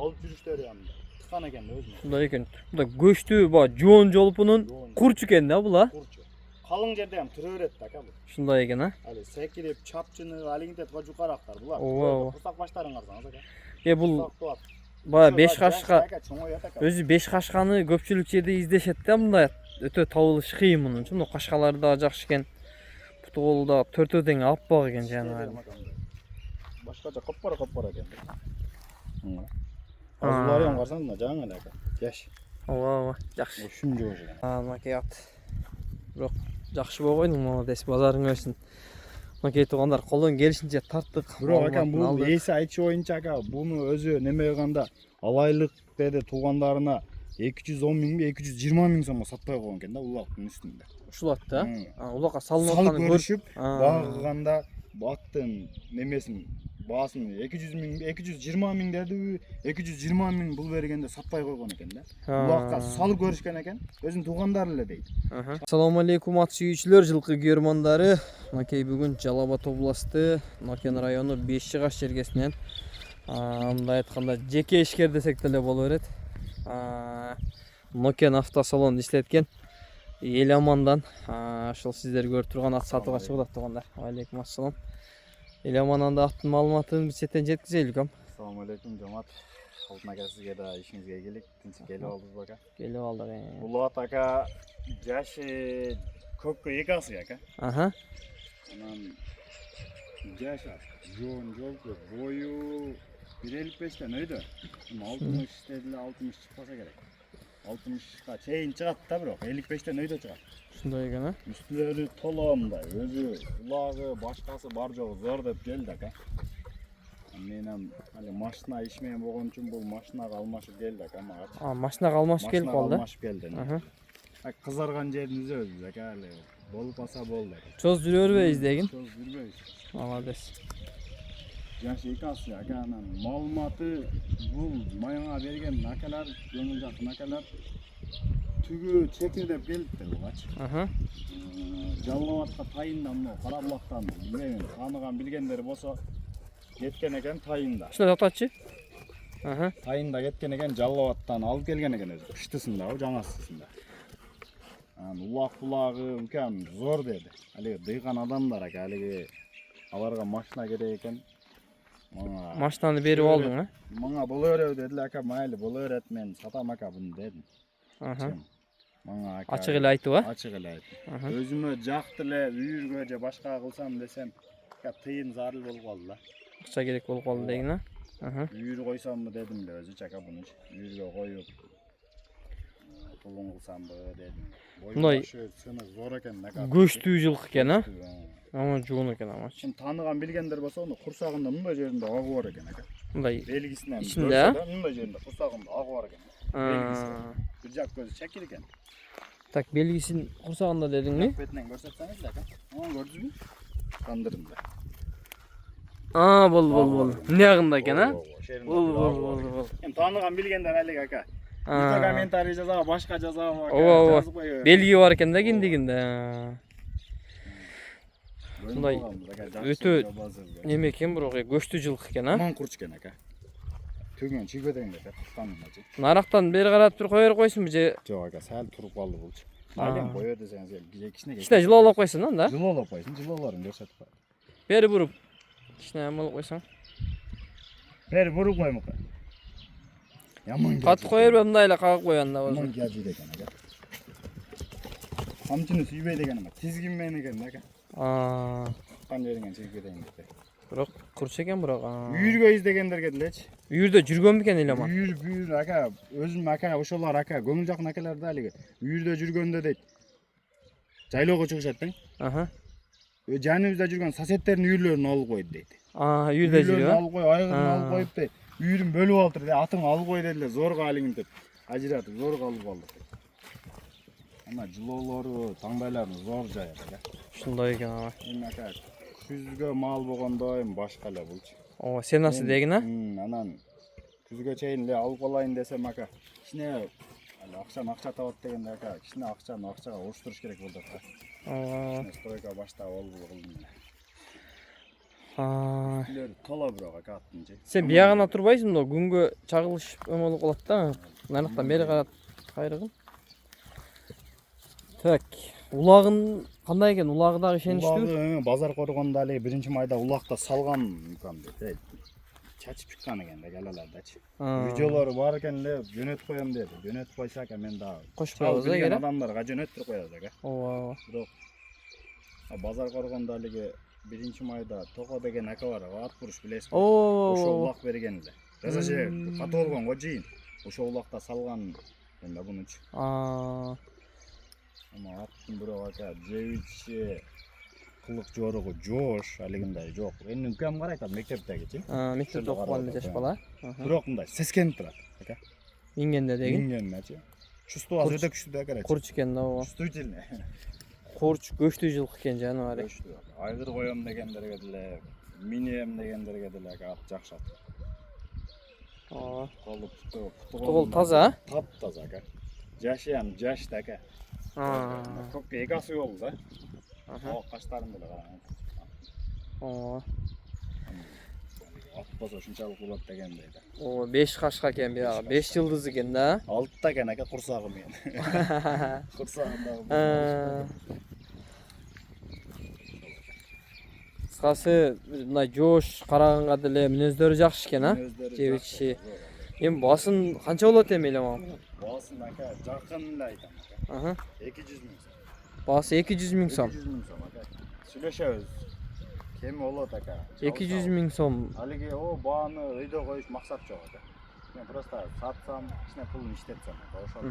Alıp жүрүштөр yanında. Tıkan eken de özüne. Şunday eken. Bu da göçtü bak joğun jolupunun kurç eken de bu la. Kurçu. Kalın jerde ham türe öret da bu. Şunday eken ha. Ali sekirip çapçını alingdet va jukaraktar bular. Oo. Kursak başların qarsanız aka. Bu baya 5 kaşka özü 5 kaşkanı köpçülük жерде издешет да мындай өтө табылыш кыйын мунун. Мына кашкалары да жакшы экен. Путбол да төртөө тең аппак экен жанагы. Başkaca kopara eкен. Azulary ham qarsan mына жаңы эле aka. Яш. Ооба, жакшы. Ушун жок экен. Мынакей ат. Бирок жакшы болуп койдуң, молодец, базарың өссүн. Мынакей туугандар колдон келишинче тарттык. Бирок aka бул эси айтчу боюнча aka буну өзү неме кылганда алайлык деди туугандарына 210 миңби 220 миң сомго сатпай койгон экен да улактын үстүндө. Ушул ат да. Улакка салынып Салып атканы көрүшүп, багыганда аттын немесин баасын 200 миң 220 миң деди, 220 миң бул бергенде сатпай койгон экен да. Улакка салып көрүшкөн экен, өзүнүн туугандары эле дейт. Assalomu alaykum at sүйүүчүлөр, жылкы көрмөндөрү. Мынакей бүгүн Жалал Абад областы, Нокен району 5 жыгаш жергесинен мындай айтканда жеке ишкер десек деле боло берет. Нокен автосалон иштеткен эл амандан ошол сиздер көрүп турган ат сатууга чыгып атат туугандар. Алейкум ассалам. Эл амандан да аттын маалыматын биз сетен жеткизелик ам. Assalamu alaykum жамаат. Алтын ака сизге да ишиңизге келик. Тинчик келип алдыңызбы ака? Келип алдык. Бул ат ака жашы көккө 2 асык ака. Аха. Анан жашы жоон жолку бою 1.55тен өйдө. 60 дедиле 60 чыкпаса керек. 60га чейин чыгат да бирок 55тен өйдө чыгат. Ушундай экен а? Үстүлөрү толомдай, өзү улагы башкасы бар жогу зор деп келди ака. Менен али машина иш менен болгон үчүн бул машинага алмашып келди ака мага. Машинага алмашып келип калды. Алмашып келди. Кызарган жерин үзөбүз ака али болуп аса болду. Чоз жүрө бербейбиз дегин. Чоз жүрбөйбүз. Молодец. Жаш экасы ака анан маалыматы бул маяга берген акалар, көңүл жакын акалар түгү чекирдеп келипти бугачы. Жалал Абадка тайында мына Карабулактан мен таныган билгендер болсо кеткен экен тайында. Ушундай токтотчу. Тайында кеткен экен Жалал Абадтан алып келген экен өзү. Кыштысында, жаңасысында. Улак булагы үлкен зор деди. Али дыйган адамдар ака, алиги аларга машина керек экен. Машинаны берип алдың, а? Мага боло береби дедилер ака, майли боло берет, мен сатам ака буну дедим. Мага ака Ачык эле айтып, а? Ачык эле айтып. Өзүмө жакты эле үйүргө же башка кылсам десем, тыйын зарыл болуп калды да. Акча керек болуп калды дегин, а? Үйүр койсомбу дедим эле өзү ака буну. Үйүргө коюп тулун кылсамбы дедим. Мындай сыны зор экен ака. Көчтүү жылкы экен, а? Ама жуун экен ама. Чын таныган билгендер болсо, аны курсагында мындай жеринде агы бар экен ака. Мындай белгисинен ичинде, а? Мындай жеринде курсагында агы бар экен. Белгиси. Бир жак көзү чекир экен. Так, белгисин курсагында дедиңби? Бетинен көрсөтсөңүз ака. Көрдүңүзбү? Кандырымда. Бол. Эмне ягында экен, а? Бол. Эми таныган билгендер алек ака. Видео комментарий жазабы, башка жазабы ака. Ооба. Белги бар экен да киндигинде. Мындай өтө неме экен, бирок көчтүү жылкы экен, а? Ман курч экен ака. Төгөн чигбеден деп кысканмачы. Нарактан бери карап туруп кое койсунбу же? Жок ака, сәл туруп калды булчу. Айдан кое десеңиз, кичине. Кичине жылуулап койсун анда. Жылуулап койсун, жылууларын көрсөтүп кой. Бери буруп. Кичине амалып койсоң. Бери буруп коймокко. Яман. Кат кое бербей мындай эле кагып койганда болсун. Яман кежид экен ака. Камчыны сүйбөй деген эме, тизгин менен экен ака. Кан жериңен чегбеден деп. Бирок курч экен бирок. Үйүргө издегендерге делечи. Үйүрдө жүргөнбү экен эле ама? Үйүр ака, өзүм ака, ошолор ака, көңүл жакын акалар да алиги. Үйүрдө жүргөндө дейт. Жайлоого чыгышат да. Жаныбызда жүргөн соседтердин үйүрлөрүн алып койду дейт. Үйүрдө жүрүп. Алып кой, айгырын алып коюп дейт. Үйүрүн бөлүп алдыр дейт. Атың алып кой дедилер, зорго алиңин деп. Ажыратып, зорго алып алдык. Ана жылоолору, таңдайларын зор жай ака. Ушундай экен ага. Эми ака, күзгө маал болгондо эми башка эле болчу. Сенасы дегин, а? Анан күзгө чейин эле алып калайын десем ака, кичине акча табат дегенде ака, кичине акчага уруштуруш керек болду ака. Стройка баштап алып кылдым. Ha. Üstleri tola biroq aka attınca. Sen biyagına turbaysың da күнгө чагылышып ömölүp калат да. Нарықтан бери карат кайрыгын. Так, улагын кандай экен? Улагы дагы ишеничтүү. Улағы базар коргондо эле 1 майда улакта салган укам дейт. Чачып чыккан экен да галалардачы. Видеолору бар экен эле жөнөтүп коем деди. Жөнөтүп койсо ака мен дагы Кошуп коебуз да керек. адамдарга жөнөттүрүп коебуз ака. Ооба. Бирок базар коргондо элеги 1 майда Тoko деген ака бар, ат буруш билесизби? Ошо улак берген эле. Жаза же катуу болгонго жыйын. Ошо улакта салган экен да бунучу. Ama attım bro aka C3 kılık joruğu joş aliginde jok. Endi ukam qarayt mektepdagi-chi. Мектепте окуп калган жаш бала. Бирок мындай сескенип турат aka. Мингенде деген. Мингенде-чи. Чувствовал өтө күчтүү да карачы. Курч экен да ооба. Чувствительный. Курч көчтүү жылкы экен жаныбар. Айгыр коем дегендерге деле, минем дегендерге деле ат жакшы ат. Ооба. Кол таза? Тап-таза aka. Жашыям жаш да aka. Çok egası oldu da. O kaşlarım böyle var. Atpasa şunçalık ulat degen deydi. O 5 kaşka eken bir ağa. 5 yıldız eken da. 6'da eken aka kursağım yani. Kursağımda. Kısası mına joş karaганга деле мүнөздөрү жакшы экен, а? Жебичи. Эми басын канча болот эми эле мага? Басын aka жакын эле айтам aka. 200 миң сом. Басы 200 миң сом. 200 миң сом aka. Сүйлөшөбүз. Кем болот aka? 200 миң сом. Алиги о бааны өйдө коюш максат жок aka. Мен просто сатсам, ичине пулун иштетсем ошол.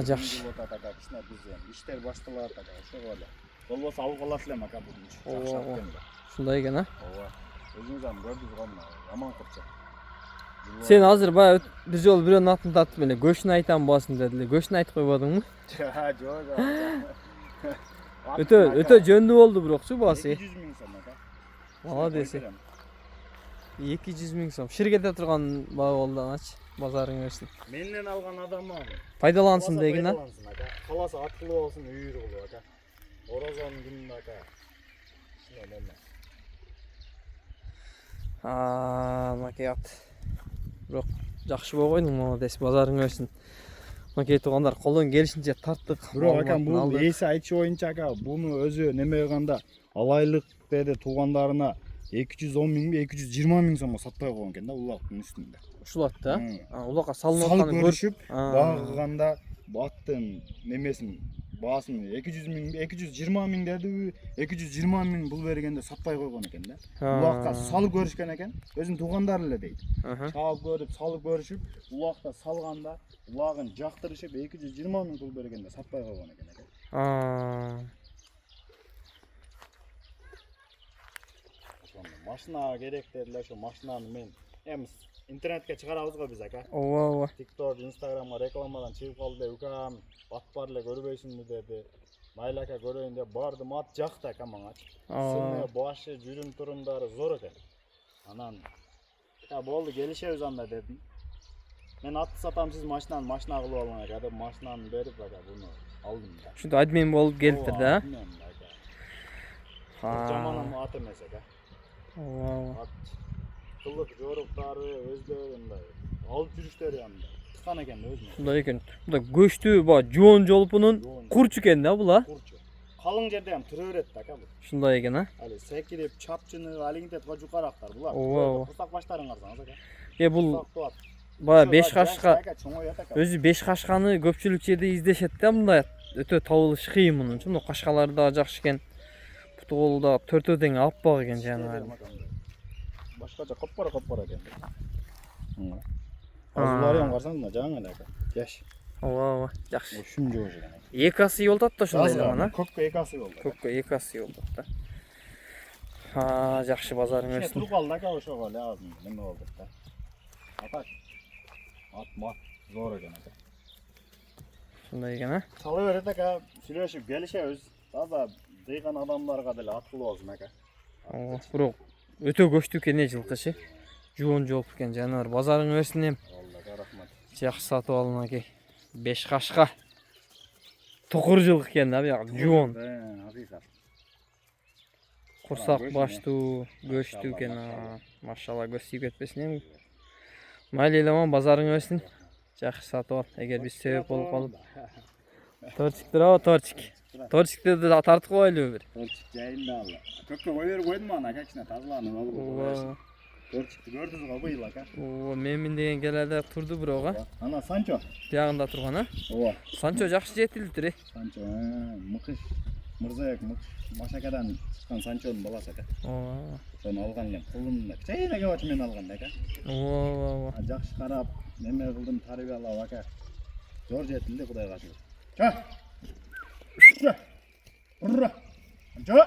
Жакшы. Кичине биз иштер башталат aka, ошого эле. Болбосо алып калат элем aka бул жакшы экен. Ушундай экен, а? Ооба. Өзүңүз ам көрдүңүз го аман кырчы. Сен азыр баягы бир жолу бирөөнүн атын тартып эле көчүн айтам басын дедиле. Көчүн айтып койбодуңбу? Жок. Өтө жөндүү болду бирокчу басы. 200 миң сом aka. Молодец. 200 миң сом. Ширкетте турган баа болду ачы. Базарың өсүн. Менден алган адам пайдалансын деген, а? Каласа аткылуу болсун, үйүрү болуп aka. Орозон күнүндө aka. Макет. Бирок жакшы болгойдуң, молодец, базарың өсүн. Макет туугандар, колдон келишинче тарттык. Бирок aka бул эси айтчу боюнча aka, буну өзү неме кылганда алайлык деди туугандарына 210 миңби 220 миң сомго сатпай койгон экен да улактын үстүндө. Ушулат да? Улакка салынып атканын көрүшүп, багыганда баттын немесин баасын 200 миң 220 миң дедиби, 220 миң бул бергенде сатпай койгон экен да. Улакка салып көрүшкөн экен, өзүнүн туугандары эле дейт. Чаап көрүп, салып көрүшүп, улакта салганда улагын жактырышып 220 миң бул бергенде сатпай койгон экен. Машина керек дедилер, ошо машинаны мен эми интернетке чыгарабыз го биз aka. Ооба. TikTok, Instagramга рекламадан чыгып калды, укам, ат бар эле көрбөйсүңбү деди. Майла aka көрөйүн деп бардым, ат жакты aka мага. Сыны, башы, жүрүм турумдары зор экен. Анан болду, келишебиз анда дедим. Мен атты сатам, сиз машина кылып алыңар aka деп машинаны берип aka буну алдым да. Ушунда админ болуп келиптир да? Жаман ат эмес aka. Ооба. Кылык жоруктары өздөрү мындай алып жүрүштөрү анда тыккан экен да өзүнө. Мындай экен. Мындай көчтүү ба жоон жолпунун курч экен да була. Курчу. Калың жерде ham тура берет да aka бул. Ушундай экен, а? Али секирип, чапчыны, алиңдеп жукарактар булар. Ооба. Кусак баштарын карасаңыз aka. Бул баягы 5 кашка өзү 5 кашканы көпчүлүк жерде издешет да, мындай өтө табылыш кыйын мунун. Мына кашкалары да жакшы экен. Путугол да 4 тең аппак экен жанагы. Башкача коппора экен. Азулары ham карасаңыз мына жаңы эле aka. Жаш. Ооба, жакшы. Ушун жоош экен. Эки асы болот да ошондой эле мына. Көпкө эки асы болду. Көпкө эки асы болот да. Жакшы базарың өссүн. Туруп калды aka ошого эле азыр неме болду да. Атак. Атма зор экен aka. Ушундай экен, а? Сала берет aka, сүйлөшүп келишебиз. Таза дыйган адамдарга деле аткылуу болсун aka. Ооба, бирок өтө көчтүү экен жылкычы. Жоон жолуп экен жаныбар. Базарың өссүн эм. Аллага рахмат. Жакшы сатып алың аке. 5 кашка. Токур жылкы экен да бияк жоон. Hakikaten. Құрсақ баштуу, көштүү экен. Машалла, көз тийип кетпесин эми. Майли эламан, базарың өссүн. Жакшы сатып ал, эгер биз себеп болуп калып. Торчик турабы, торчик. Торчикти да тартып коелубу бир? Торчик жайында ал. Көккө кой берип койдум аны, aka кичине тазаланып алып. Торчикти көрдүңүз го быйыл, aka? Ооба, менмин деген келеле турду бирок, а? Ана Санчо. Биягында турган, а? Ооба. Санчо жакшы жетилиптир, э? Санчо, мыкыш. Мырзаек Машакадан чыккан Санчонун баласы, aka. Ооба. Сону алган элем. Кулумда кичине кебат мен алган, aka. Ооба. Жакшы карап, неме кылдым, тарбиялап, aka. Зор жетилди, Кудайга шүгүр. Ча. Ура! Санчо!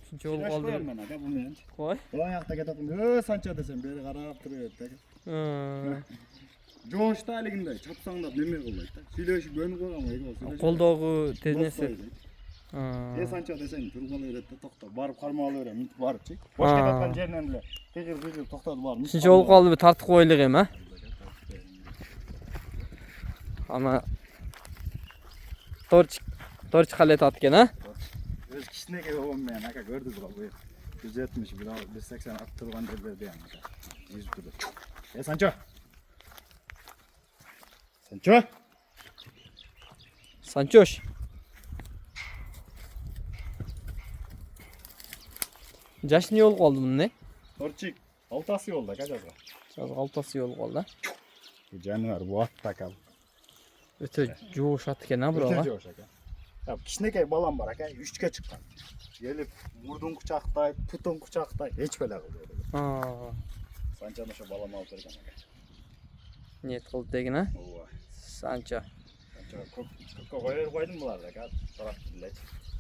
Санчо болуп калды. Мен aka бу менен. Кой? Бул аякта кетип, Санчо десем, бери карап туруп атты, aka. Жоошта алигинде чапсаңдап неме кылбайт да. Сүйлөшүп өнүп койгон эки. Колдогу тенеси. Санчо десең туруп кала берет да, токто. Барып кармап алып берем, мынтип барыпчы. Бош кетаткан жеринен эле кыйкыр токтотуп барып. Санчо болуп калды, тартып коелук эми, а? Ана Торчик халетат экен, а? Өз кичинекей болгон менен, aka көрдүңүз го бу. 170, 180 ат турган жерлерде аны. Жүзүп турду. Санчо. Санчо. Санчош. Жашы не болуп калды мунун, э? Торчик 6 болду, aka жазга. Жазга 6 болуп калды, а? Бу жаныбар бу атта кал. Өтө жоош ат экен, а, бирок, а? Жоош, aka. Кичинекей балам бар, aka, 3кө чыккан. Келип, мурдун кучактайт, путун кучактайт, эч беле кылды. Санчону ошо балам алып берген, aka. Ниет кылды деген, а? Ооба. Санчо. Көккө кой берип койдум буларды, aka. Тарап элечи.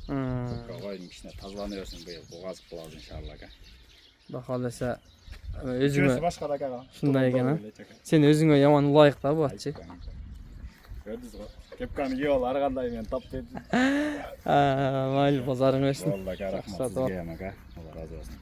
Көккө койдум, кичине тазалана берсин быйыл. Бугазып кылабыз иншалла, aka. Кудай кааласа өзүңө башка да, aka. ушундай экен, а? Сен өзүңө яман улайык да бу атчы. Көрдүңүз го. Кепканы кийип ал, ар кандай мен тап бердим. Майли базарың өссүн. Алла рахмат сизге, aka. Алла разы болсун.